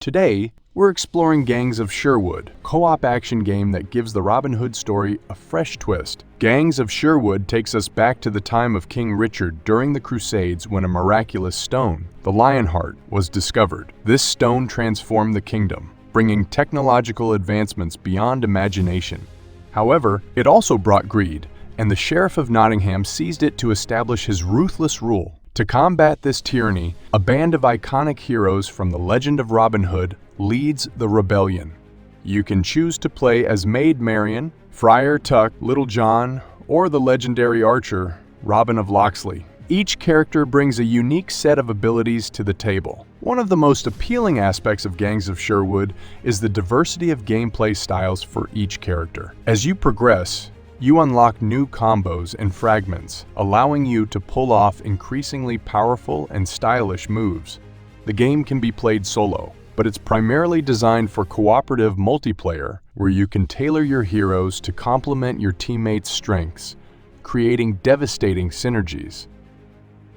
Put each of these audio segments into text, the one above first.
Today, we're exploring Gangs of Sherwood, a co-op action game that gives the Robin Hood story a fresh twist. Gangs of Sherwood takes us back to the time of King Richard during the Crusades when a miraculous stone, the Lionheart, was discovered. This stone transformed the kingdom, bringing technological advancements beyond imagination. However, it also brought greed, and the Sheriff of Nottingham seized it to establish his ruthless rule. To combat this tyranny, a band of iconic heroes from the legend of Robin Hood leads the rebellion. You can choose to play as Maid Marian, Friar Tuck, Little John, or the legendary archer, Robin of Locksley. Each character brings a unique set of abilities to the table. One of the most appealing aspects of Gangs of Sherwood is the diversity of gameplay styles for each character. As you progress, you unlock new combos and fragments, allowing you to pull off increasingly powerful and stylish moves. The game can be played solo, but it's primarily designed for cooperative multiplayer, where you can tailor your heroes to complement your teammates' strengths, creating devastating synergies.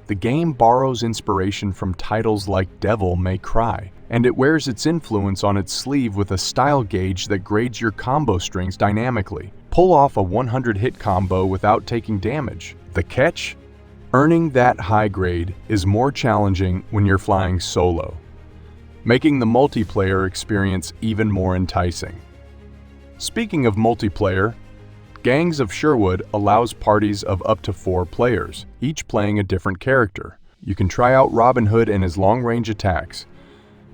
The game borrows inspiration from titles like Devil May Cry, and it wears its influence on its sleeve with a style gauge that grades your combo strings dynamically. Pull off a 100-hit combo without taking damage. The catch? Earning that high grade is more challenging when you're flying solo, making the multiplayer experience even more enticing. Speaking of multiplayer, Gangs of Sherwood allows parties of up to 4 players, each playing a different character. You can try out Robin Hood and his long-range attacks,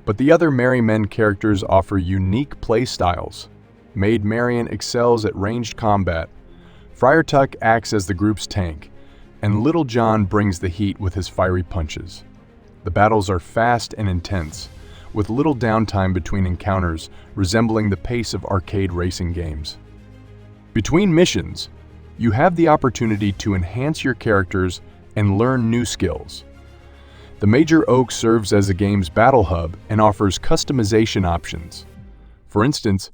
but the other Merry Men characters offer unique play styles. Maid Marian excels at ranged combat, Friar Tuck acts as the group's tank, and Little John brings the heat with his fiery punches. The battles are fast and intense, with little downtime between encounters, resembling the pace of arcade racing games. Between missions, you have the opportunity to enhance your characters and learn new skills. The Major Oak serves as the game's battle hub and offers customization options. For instance,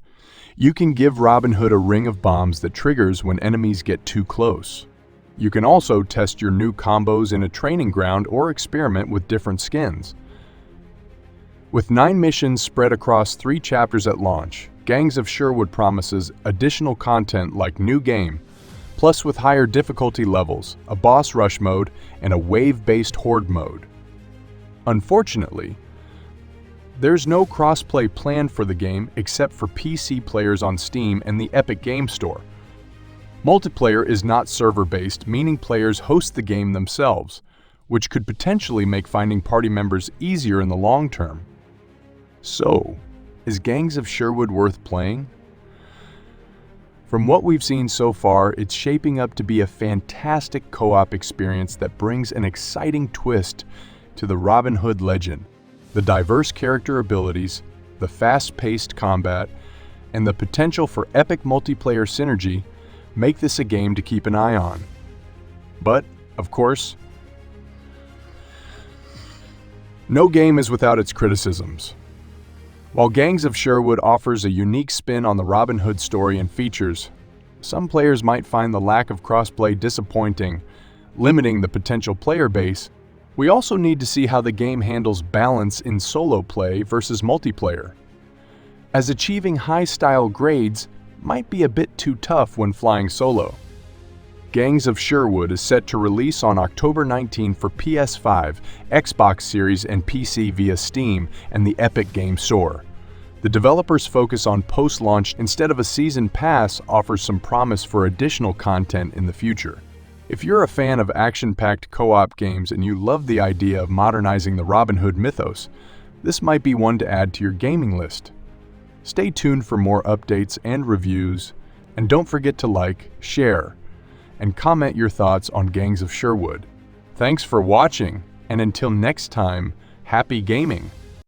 you can give Robin Hood a ring of bombs that triggers when enemies get too close. You can also test your new combos in a training ground or experiment with different skins. With 9 missions spread across 3 chapters at launch, Gangs of Sherwood promises additional content like new game, plus with higher difficulty levels, a boss rush mode, and a wave-based horde mode. Unfortunately, there's no crossplay planned for the game except for PC players on Steam and the Epic Game Store. Multiplayer is not server-based, meaning players host the game themselves, which could potentially make finding party members easier in the long term. So, is Gangs of Sherwood worth playing? From what we've seen so far, it's shaping up to be a fantastic co-op experience that brings an exciting twist to the Robin Hood legend. The diverse character abilities, the fast-paced combat, and the potential for epic multiplayer synergy make this a game to keep an eye on. But, of course, no game is without its criticisms. While Gangs of Sherwood offers a unique spin on the Robin Hood story and features, some players might find the lack of crossplay disappointing, limiting the potential player base. We also need to see how the game handles balance in solo play versus multiplayer, as achieving high-style grades might be a bit too tough when flying solo. Gangs of Sherwood is set to release on October 19 for PS5, Xbox Series, and PC via Steam and the Epic Game Store. The developers' focus on post-launch instead of a season pass offers some promise for additional content in the future. If you're a fan of action-packed co-op games and you love the idea of modernizing the Robin Hood mythos, this might be one to add to your gaming list. Stay tuned for more updates and reviews, and don't forget to like, share, and comment your thoughts on Gangs of Sherwood. Thanks for watching, and until next time, happy gaming!